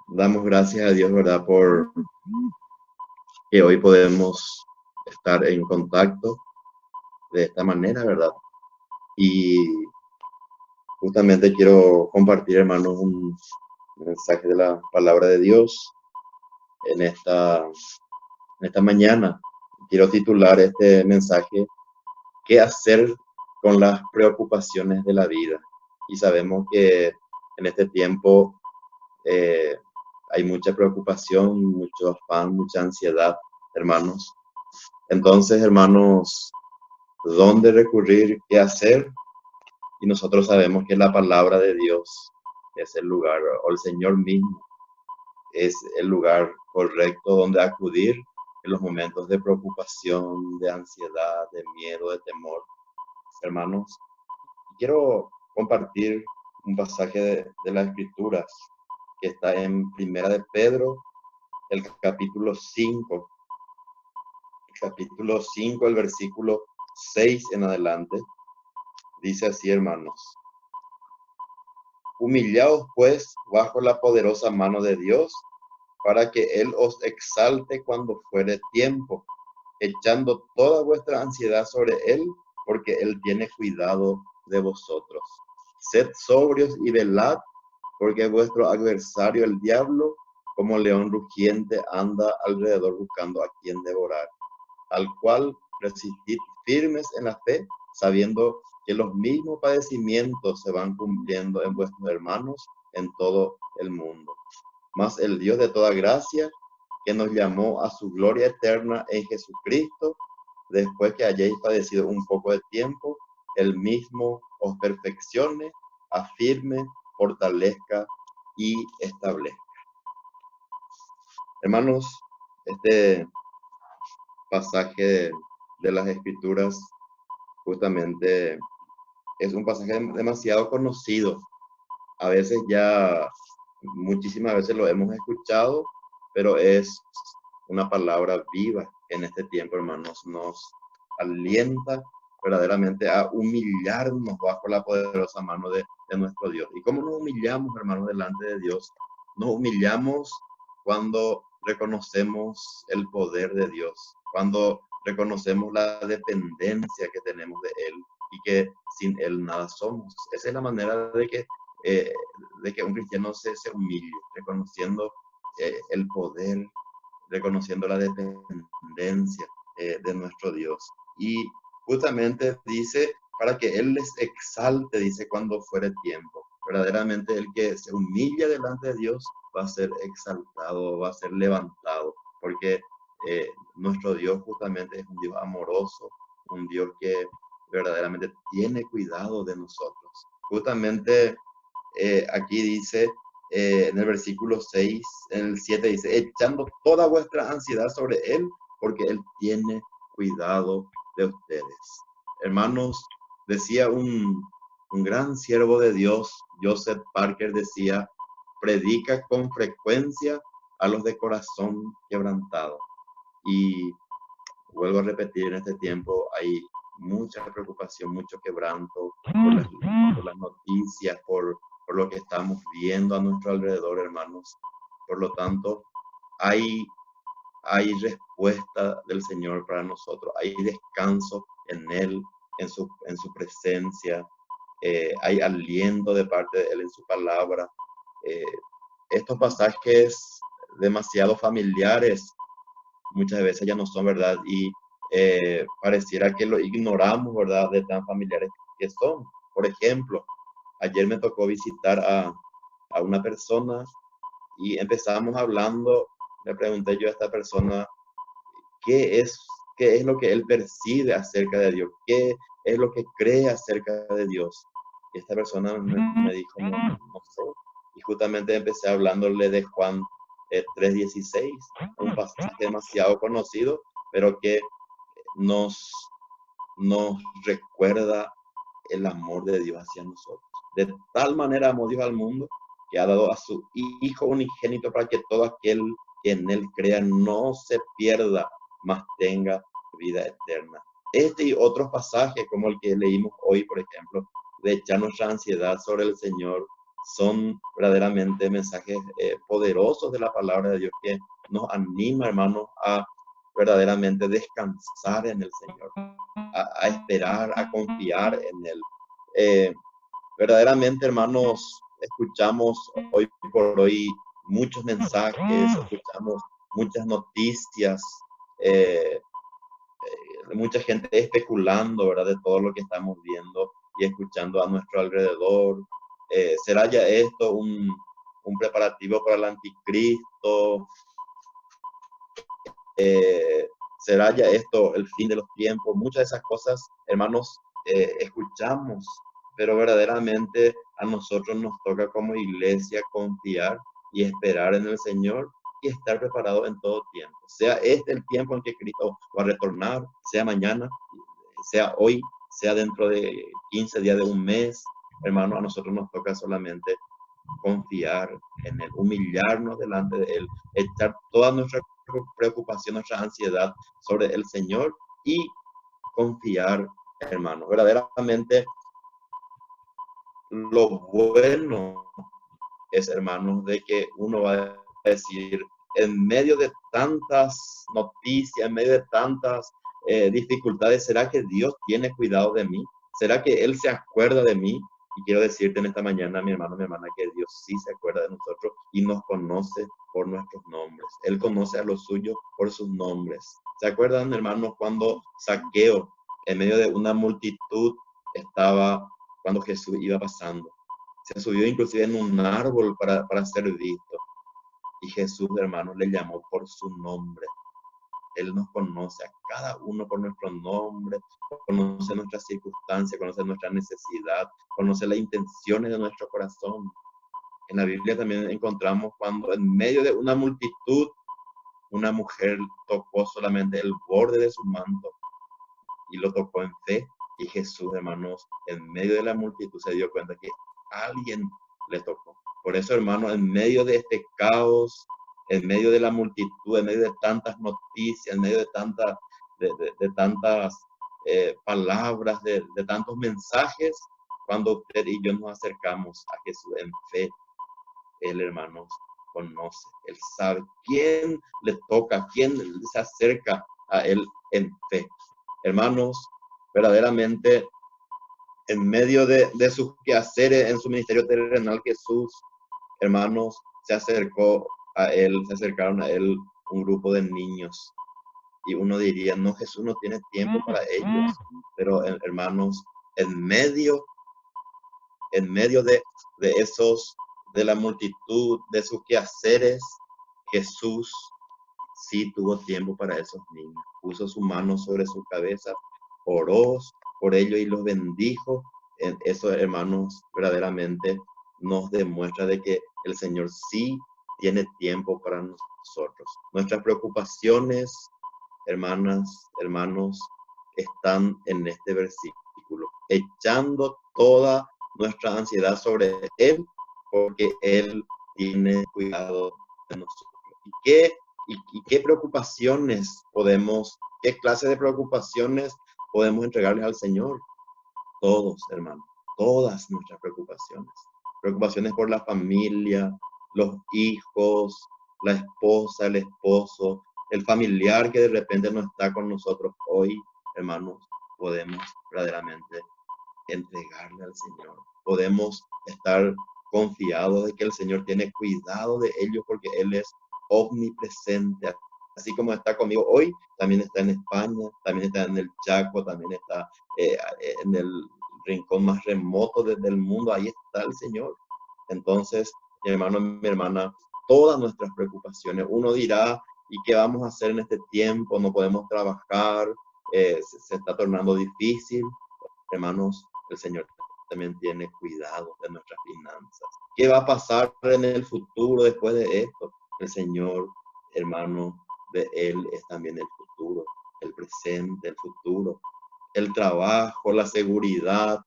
Damos gracias a Dios, ¿verdad? Por que hoy podemos estar en contacto de esta manera, ¿verdad? Y justamente quiero compartir, hermanos, un mensaje de la palabra de Dios en esta mañana. Quiero titular este mensaje: ¿Qué hacer con las preocupaciones de la vida? Y sabemos que en este tiempo eh, hay mucha preocupación, mucho afán, mucha ansiedad, hermanos. Entonces, hermanos, ¿dónde recurrir? ¿Qué hacer? Y nosotros sabemos que la palabra de Dios es el lugar, o el Señor mismo es el lugar correcto donde acudir en los momentos de preocupación, de ansiedad, de miedo, de temor. Hermanos, quiero compartir un pasaje de las Escrituras que está en Primera de Pedro, el capítulo 5, el versículo 6 en adelante. Dice así, hermanos: Humillaos pues bajo la poderosa mano de Dios, para que Él os exalte cuando fuere tiempo, echando toda vuestra ansiedad sobre Él, porque Él tiene cuidado de vosotros. Sed sobrios y velad, porque vuestro adversario el diablo, como león rugiente, anda alrededor buscando a quien devorar, al cual resistid firmes en la fe, sabiendo que los mismos padecimientos se van cumpliendo en vuestros hermanos en todo el mundo. Mas el Dios de toda gracia, que nos llamó a su gloria eterna en Jesucristo, después que hayáis padecido un poco de tiempo, el mismo os perfeccione, afirme, fortalezca y establezca. Hermanos, este pasaje de las Escrituras justamente es un pasaje demasiado conocido. A veces ya, muchísimas veces lo hemos escuchado, pero es una palabra viva en este tiempo, hermanos. Nos alienta verdaderamente a humillarnos bajo la poderosa mano de nuestro Dios. ¿Y cómo nos humillamos, hermanos, delante de Dios? Nos humillamos cuando reconocemos el poder de Dios, cuando reconocemos la dependencia que tenemos de Él y que sin Él nada somos. Esa es la manera eh, de que un cristiano se humille, reconociendo el poder, reconociendo la dependencia de nuestro Dios. Y justamente dice, para que Él les exalte, dice, cuando fuere tiempo. Verdaderamente el que se humilla delante de Dios va a ser exaltado, va a ser levantado, porque nuestro Dios justamente es un Dios amoroso, un Dios que verdaderamente tiene cuidado de nosotros. Justamente aquí dice, en el versículo 6, en el 7 dice: echando toda vuestra ansiedad sobre Él, porque Él tiene cuidado de ustedes. Hermanos, decía un gran siervo de Dios, Joseph Parker, decía: predica con frecuencia a los de corazón quebrantado. Y vuelvo a repetir, en este tiempo hay mucha preocupación, mucho quebranto por las noticias, por lo que estamos viendo a nuestro alrededor, hermanos. Por lo tanto, hay, hay respuesta del Señor para nosotros, hay descanso en Él, en su presencia, hay aliento de parte de Él en su palabra. Eh, Estos pasajes demasiado familiares muchas veces ya no son, ¿verdad? Y pareciera que lo ignoramos, ¿verdad? De tan familiares que son. Por ejemplo, ayer me tocó visitar a una persona y empezamos hablando. Le pregunté yo a esta persona qué es lo que él percibe acerca de Dios, qué es lo que cree acerca de Dios. Y esta persona me dijo, no sé. Y justamente empecé hablándole de Juan 3:16, un pasaje demasiado conocido, pero que nos, nos recuerda el amor de Dios hacia nosotros. De tal manera amó Dios al mundo que ha dado a su Hijo unigénito, para que todo aquel que en Él crea no se pierda, mas tenga vida eterna. Este y otros pasajes, como el que leímos hoy, por ejemplo, de echar nuestra ansiedad sobre el Señor, son verdaderamente mensajes poderosos de la palabra de Dios que nos anima, hermanos, a verdaderamente descansar en el Señor, a esperar, a confiar en Él. Eh, Verdaderamente, hermanos, escuchamos hoy por hoy muchos mensajes, escuchamos muchas noticias, eh, mucha gente especulando, ¿verdad?, de todo lo que estamos viendo y escuchando a nuestro alrededor. ¿Será ya esto un preparativo para el anticristo? ¿Será ya esto el fin de los tiempos? Muchas de esas cosas, hermanos, escuchamos, pero verdaderamente a nosotros nos toca como iglesia confiar y esperar en el Señor y estar preparados en todo tiempo. Sea este el tiempo en que Cristo va a retornar, sea mañana, sea hoy, sea dentro de 15 días, de un mes, hermano, a nosotros nos toca solamente confiar en Él, humillarnos delante de Él, echar toda nuestra preocupación, nuestra ansiedad sobre el Señor y confiar, hermano. Verdaderamente, lo bueno es, hermanos, de que uno va a decir, en medio de tantas noticias, en medio de tantas dificultades, ¿será que Dios tiene cuidado de mí? ¿Será que Él se acuerda de mí? Y quiero decirte en esta mañana, mi hermano, mi hermana, que Dios sí se acuerda de nosotros y nos conoce por nuestros nombres. Él conoce a los suyos por sus nombres. ¿Se acuerdan, hermanos, cuando Zaqueo, en medio de una multitud, estaba, cuando Jesús iba pasando? Se subió inclusive en un árbol para ser visto. Y Jesús, hermanos, le llamó por su nombre. Él nos conoce a cada uno por nuestro nombre, conoce nuestras circunstancias, conoce nuestra necesidad, conoce las intenciones de nuestro corazón. En la Biblia también encontramos cuando en medio de una multitud, una mujer tocó solamente el borde de su manto y lo tocó en fe. Y Jesús, hermanos, en medio de la multitud se dio cuenta que alguien le tocó. Por eso, hermanos, en medio de este caos, en medio de la multitud, en medio de tantas noticias, en medio de, de tantas palabras, de tantos mensajes, cuando usted y yo nos acercamos a Jesús en fe, Él, hermanos, conoce, Él sabe quién le toca, quién se acerca a Él en fe. Hermanos, verdaderamente, en medio de sus quehaceres en su ministerio terrenal, Jesús, hermanos, se acercó a Él, se acercaron a Él un grupo de niños. Y uno diría, no, Jesús no tiene tiempo para ellos. Pero, hermanos, en medio de esos, de la multitud, de sus quehaceres, Jesús sí tuvo tiempo para esos niños. Puso su mano sobre su cabeza, oró por ellos y los bendijo. Eso, hermanos, verdaderamente nos demuestra de que el Señor sí tiene tiempo para nosotros. Nuestras preocupaciones, hermanas, hermanos, están en este versículo, echando toda nuestra ansiedad sobre Él, porque Él tiene cuidado de nosotros. ¿Y qué preocupaciones podemos, qué clase de preocupaciones podemos entregarles al Señor? Todos, hermanos, todas nuestras preocupaciones. Preocupaciones por la familia, los hijos, la esposa, el esposo, el familiar que de repente no está con nosotros hoy, hermanos, podemos verdaderamente entregarle al Señor. Podemos estar confiados de que el Señor tiene cuidado de ellos porque Él es omnipresente. Así como está conmigo hoy, también está en España, también está en el Chaco, también está en el rincón más remoto del mundo. Ahí está el Señor. Entonces, mi hermano, mi hermana, todas nuestras preocupaciones, uno dirá, ¿y qué vamos a hacer en este tiempo? No podemos trabajar, se está tornando difícil. Hermanos, el Señor también tiene cuidado de nuestras finanzas. ¿Qué va a pasar en el futuro después de esto? El Señor, hermano, de Él es también el futuro, el presente, el futuro, el trabajo, la seguridad,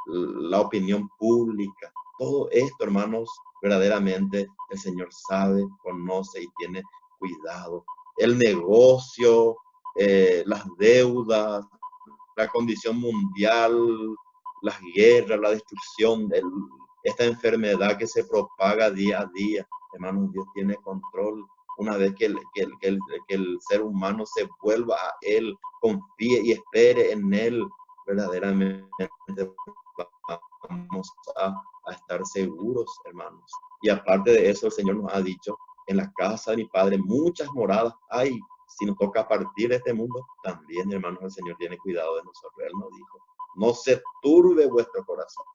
la opinión pública. Todo esto, hermanos, verdaderamente el Señor sabe, conoce y tiene cuidado. El negocio, las deudas, la condición mundial, las guerras, la destrucción, esta enfermedad que se propaga día a día. Hermanos, Dios tiene control. Una vez que el ser humano se vuelva a Él, confíe y espere en Él, verdaderamente vamos a estar seguros, hermanos. Y aparte de eso, el Señor nos ha dicho, en la casa de mi Padre muchas moradas hay. Si nos toca partir de este mundo, también, hermanos, el Señor tiene cuidado de nosotros. Él nos dijo, no se turbe vuestro corazón.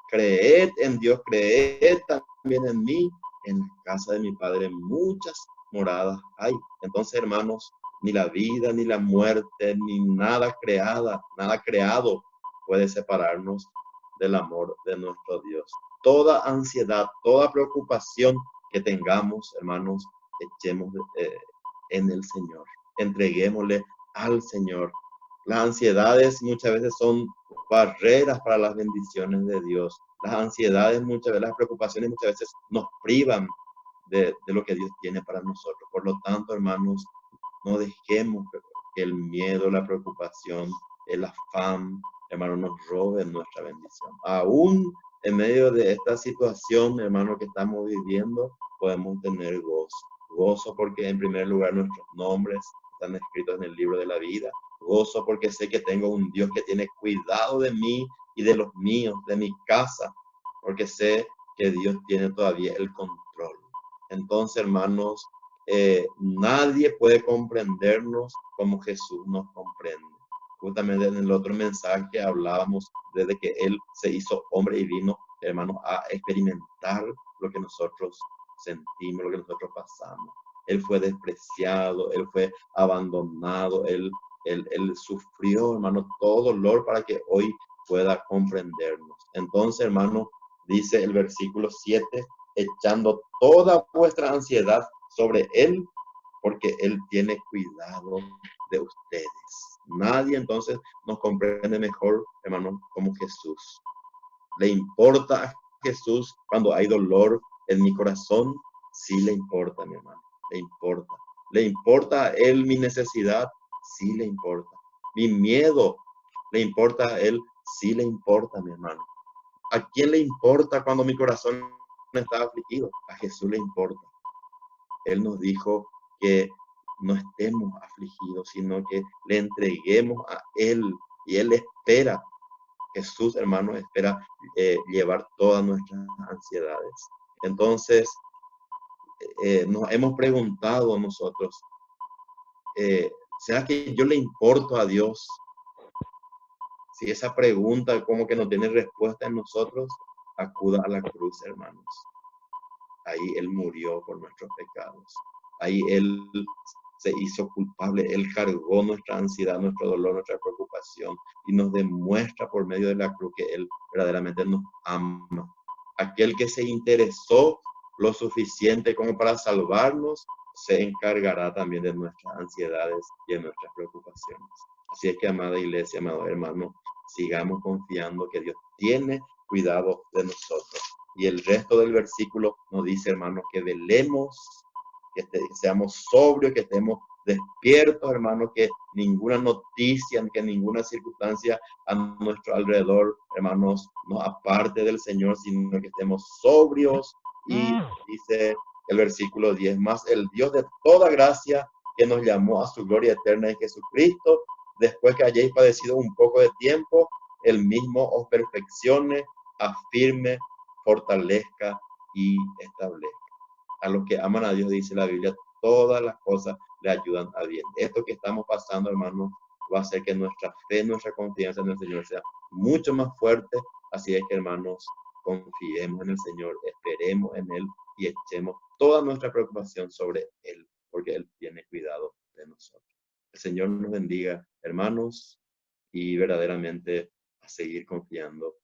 Creed en Dios, creed también en mí. En la casa de mi Padre muchas moradas hay. Entonces, hermanos, ni la vida, ni la muerte, ni nada nada creado puede separarnos del amor de nuestro Dios. Toda ansiedad, toda preocupación que tengamos, hermanos, echemos en el Señor. Entreguémosle al Señor. Las ansiedades muchas veces son barreras para las bendiciones de Dios. Las ansiedades muchas veces, las preocupaciones muchas veces nos privan de lo que Dios tiene para nosotros. Por lo tanto, hermanos, no dejemos que el miedo, la preocupación, el afán, hermano, nos roben nuestra bendición. Aún en medio de esta situación, hermano, que estamos viviendo, podemos tener gozo. Gozo porque en primer lugar nuestros nombres están escritos en el libro de la vida. Gozo porque sé que tengo un Dios que tiene cuidado de mí y de los míos, de mi casa, porque sé que Dios tiene todavía el control. Entonces, hermanos, nadie puede comprendernos como Jesús nos comprende. Justamente en el otro mensaje hablábamos desde que Él se hizo hombre y vino, hermanos, a experimentar lo que nosotros sentimos, lo que nosotros pasamos. Él fue despreciado, Él fue abandonado, Él sufrió, hermano, todo dolor para que hoy pueda comprendernos. Entonces, hermano, dice el versículo 7, echando toda vuestra ansiedad sobre Él, porque Él tiene cuidado de ustedes. Nadie entonces nos comprende mejor, hermano, como Jesús. ¿Le importa a Jesús cuando hay dolor en mi corazón? Sí le importa, mi hermano, le importa. ¿Le importa a Él mi necesidad? Sí le importa. Mi miedo, ¿le importa a Él? Sí le importa, mi hermano. ¿A quién le importa cuando mi corazón está afligido? A Jesús le importa. Él nos dijo que no estemos afligidos, sino que le entreguemos a Él y Él espera. Jesús, hermano, espera llevar todas nuestras ansiedades. Entonces, nos hemos preguntado nosotros, ¿será que yo le importo a Dios? Si esa pregunta como que no tiene respuesta en nosotros, acuda a la cruz, hermanos. Ahí Él murió por nuestros pecados. Ahí Él se hizo culpable. Él cargó nuestra ansiedad, nuestro dolor, nuestra preocupación y nos demuestra por medio de la cruz que Él verdaderamente nos ama. Aquel que se interesó lo suficiente como para salvarnos, se encargará también de nuestras ansiedades y de nuestras preocupaciones. Así es que, amada iglesia, amado hermano, sigamos confiando que Dios tiene cuidado de nosotros. Y el resto del versículo nos dice, hermanos, que velemos, que seamos sobrios, que estemos despiertos, hermanos, que ninguna noticia, que ninguna circunstancia a nuestro alrededor, hermanos, nos aparte del Señor, sino que estemos sobrios. Y dice el versículo 10, más el Dios de toda gracia que nos llamó a su gloria eterna en Jesucristo, después que hayáis padecido un poco de tiempo, el mismo os perfeccione, afirme, fortalezca y establezca. A los que aman a Dios, dice la Biblia, todas las cosas le ayudan a bien. Esto que estamos pasando, hermanos, va a hacer que nuestra fe, nuestra confianza en el Señor sea mucho más fuerte. Así es que, hermanos, confiemos en el Señor, esperemos en Él y echemos toda nuestra preocupación sobre Él, porque Él tiene cuidado de nosotros. El Señor nos bendiga, hermanos, y verdaderamente a seguir confiando